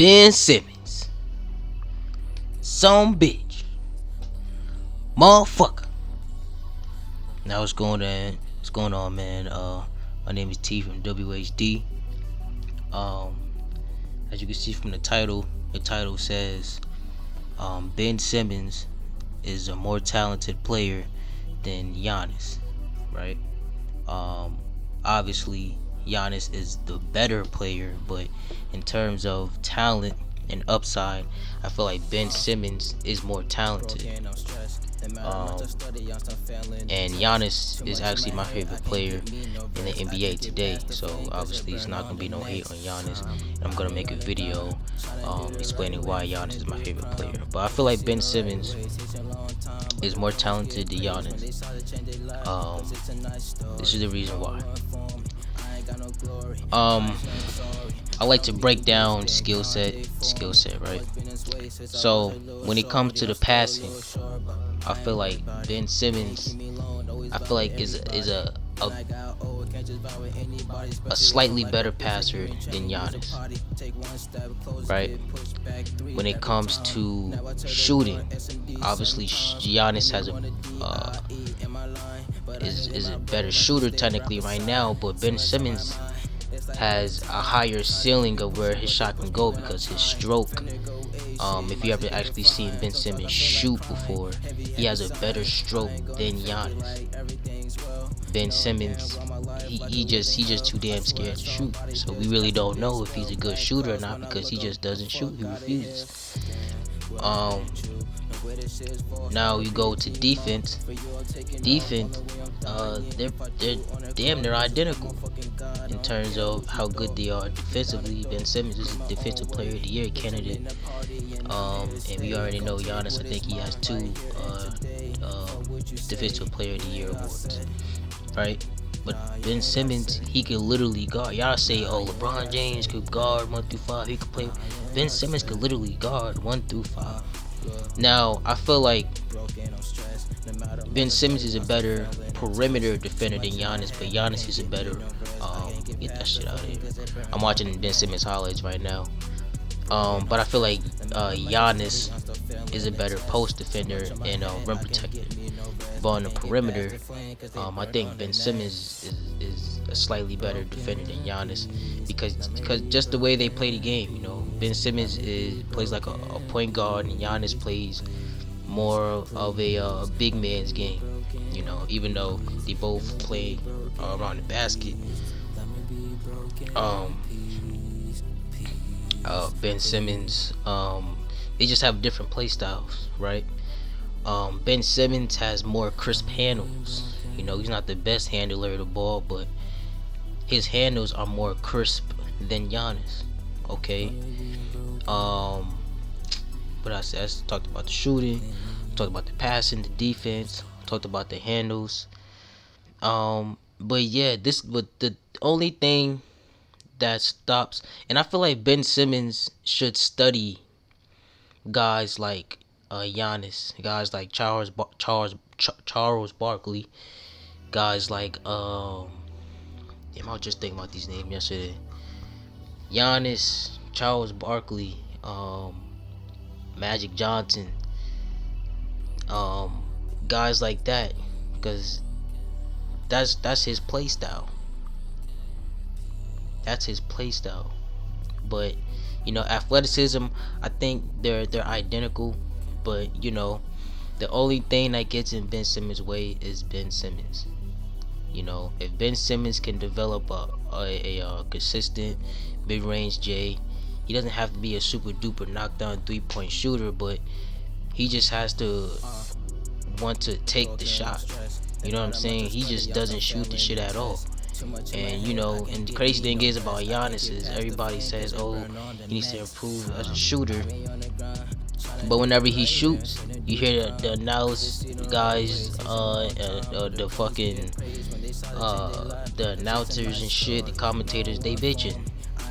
Ben Simmons. Some bitch. Motherfucker. Now what's going on? What's going on, man? My name is T from WHD. As you can see from the title says Ben Simmons is a more talented player than Giannis, right? Obviously Giannis is the better player, but in terms of talent and upside, I feel like Ben Simmons is more talented. And Giannis is actually my favorite player in the NBA today, so obviously it's not gonna be no hate on Giannis. I'm gonna make a video explaining why Giannis is my favorite player. But I feel like Ben Simmons is more talented than Giannis. This is the reason why. I like to break down skill set, right? So when it comes to the passing, I feel like Ben Simmons, is a slightly better passer than Giannis, right? When it comes to shooting, obviously Giannis has is a better shooter technically right now, but Ben Simmons has a higher ceiling of where his shot can go because his stroke. If you ever actually seen Ben Simmons shoot before, he has a better stroke than Giannis. Ben Simmons, he just too damn scared to shoot. So we really don't know if he's a good shooter or not because he just doesn't shoot. He refuses. Now you go to defense. They're damn near identical in terms of how good they are defensively. Ben Simmons is a defensive player of the year candidate. And we already know Giannis. I think he has 2 defensive player of the year awards, right? But Ben Simmons, he could literally guard. Y'all say, oh, LeBron James could guard 1 through 5. He could play. Ben Simmons could literally guard 1 through 5. Now, I feel like Ben Simmons is a better perimeter defender than Giannis, but Giannis is a better. Get that shit out of here. I'm watching Ben Simmons highlights right now. But I feel like Giannis is a better post defender and rim protector. But on the perimeter, I think Ben Simmons is a slightly better defender than Giannis because just the way they play the game, you know, Ben Simmons plays like a point guard and Giannis plays more of a big man's game. You know, even though they both play around the basket. Ben Simmons, they just have different play styles, right? Ben Simmons has more crisp handles. You know, he's not the best handler of the ball, but his handles are more crisp than Giannis. Okay. But I talked about the shooting, talked about the passing, the defense, talked about the handles. But yeah, but the only thing that stops, and I feel like Ben Simmons should study guys like Giannis, guys like Charles Barkley, guys like I was just thinking about these names yesterday. Giannis, Charles Barkley, Magic Johnson, guys like that, because that's his play style. That's his play style. But you know, athleticism, I think they're identical. But you know, the only thing that gets in Ben Simmons' way is Ben Simmons. You know, if Ben Simmons can develop a consistent mid-range J, he doesn't have to be a super duper knockdown 3-point shooter, but he just has to want to take the shot. You know what I'm saying? He just doesn't shoot the shit at all. And you know, and the crazy thing is about Giannis is everybody says, oh, he needs to improve as a shooter. But whenever he shoots, you hear the analysis guys, the fucking the announcers and shit, the commentators, they bitching.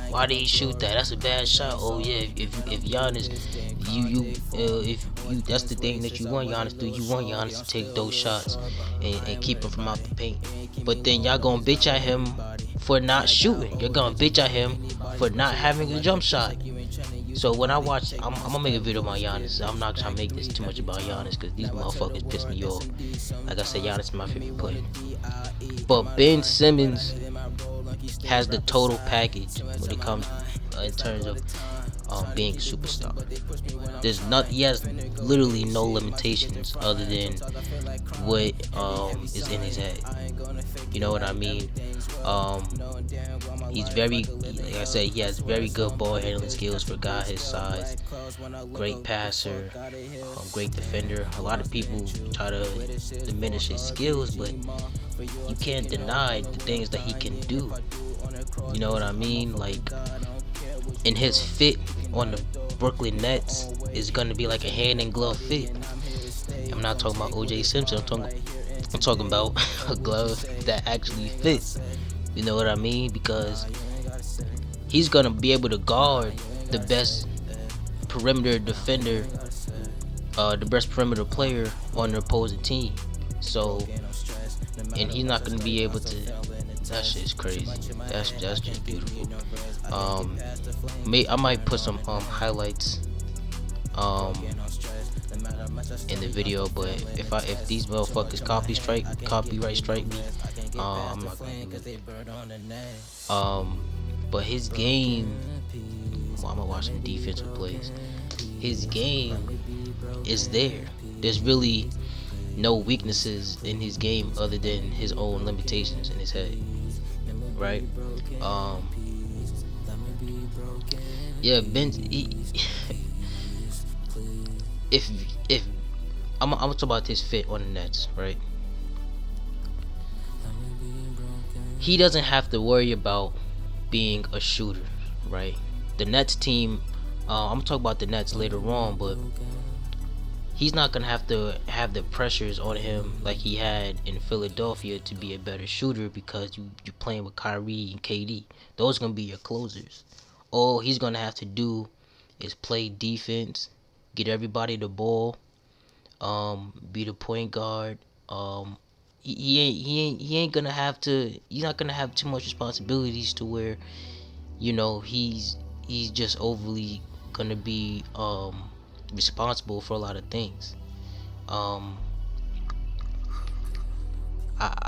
Why did he shoot that? That's a bad shot. Oh yeah, if Giannis, if you, that's the thing that you want Giannis to do. You want Giannis to take those shots and keep him from out the paint. But then y'all gonna bitch at him for not shooting. You're gonna bitch at him for not having a jump shot. So when I watch, I'm gonna make a video about Giannis. I'm not trying to make this too much about Giannis because these motherfuckers piss me off. Like I said, Giannis is my favorite player. But Ben Simmons has the total package when it comes in terms of being a superstar. There's not, he has literally no limitations other than what is in his head. You know what I mean? Um, he's very, like I said, he has very good ball handling skills for a guy his size. Great passer, great defender. A lot of people try to diminish his skills, but you can't deny the things that he can do. You know what I mean? Like, and his fit on the Brooklyn Nets is gonna be like a hand in glove fit. I'm not talking about OJ Simpson. I'm talking about a glove that actually fits. You know what I mean? Because he's gonna be able to guard the best perimeter defender, the best perimeter player on the opposing team. So, and he's not gonna be able to. That shit's crazy. That's just beautiful. I might put some highlights in the video, but if these motherfuckers copyright strike me, I'm not gonna do it. But his game, well, I'm gonna watch some defensive plays. His game is there. There's really no weaknesses in his game other than his own limitations in his head, right? Yeah, Ben. If I'm talking about his fit on the Nets, right? He doesn't have to worry about being a shooter, right? The Nets team, I'm gonna talk about the Nets later on, but he's not gonna have to have the pressures on him like he had in Philadelphia to be a better shooter because you're playing with Kyrie and KD. Those are gonna be your closers. All he's gonna have to do is play defense, get everybody the ball, be the point guard. He ain't gonna have to. He's not gonna have too much responsibilities to where, you know, he's just overly gonna be responsible for a lot of things. I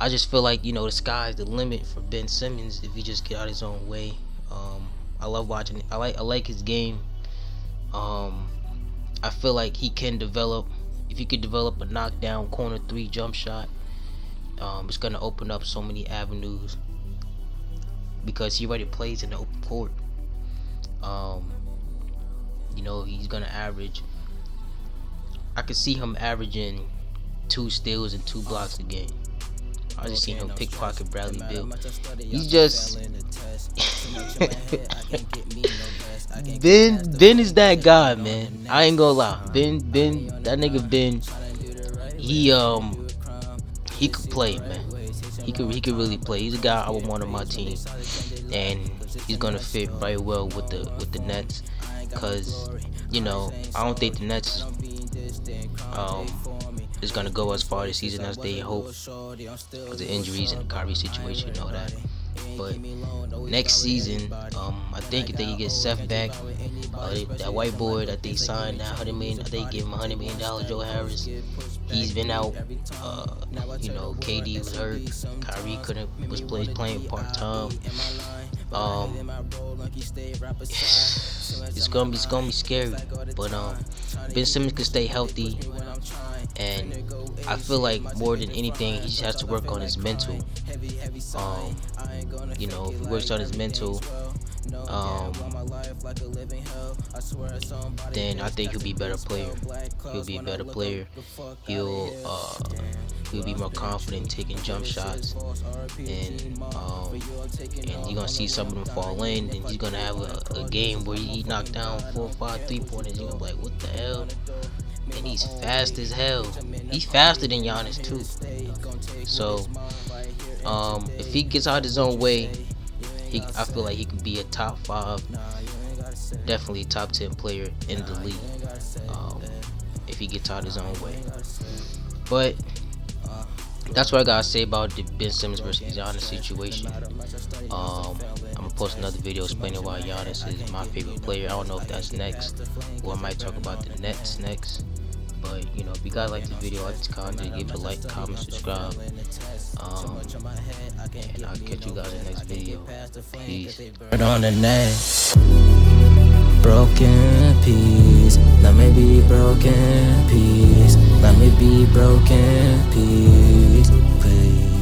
just feel like, you know, the sky's the limit for Ben Simmons if he just get out his own way. I love watching it. I like his game. I feel like he can develop. If he could develop a knockdown corner three jump shot, it's gonna open up so many avenues because he already plays in the open court. You know, he's gonna average. I could see him averaging 2 steals and 2 blocks a game. I just seen him pickpocket Bradley Beal. He's just Ben is that guy, man. I ain't gonna lie. Ben, that nigga Ben. He could play, man. He could really play. He's a guy I would want on my team, and he's gonna fit very well with the Nets, cause, you know, I don't think the Nets is gonna go as far this season as they hope because of injuries and the Kyrie situation and all that. But next season, I think if they can get Seth back, that white boy that they signed, that $100 million, I think give him $100 million, Joe Harris. He's been out. You know, KD was hurt. Kyrie was playing part time. It's gonna be scary, but Ben Simmons can stay healthy, and I feel like more than anything, he just has to work on his mental. You know, if he works on his mental, then I think he'll be a better player. He'll be a better player. He'll be more confident taking jump shots, and you're gonna see some of them fall in, and he's gonna have a game where he knocked down 4 or 5 3-pointers. You're gonna be like, what the hell? And he's fast as hell. He's faster than Giannis too. So, if he gets out his own way, I feel like he could be a top 5, definitely top 10 player in the league. If he gets out his own way. But that's what I gotta say about the Ben Simmons versus Giannis situation. I'm gonna post another video explaining why Giannis is my favorite player. I don't know if that's next, or I might talk about the Nets next. But if you guys like this video, like this content, give it a like, comment, subscribe. And I'll catch you guys in the next video. Peace. On the net, broken piece. Let me be broken piece. Let me be broken piece, please.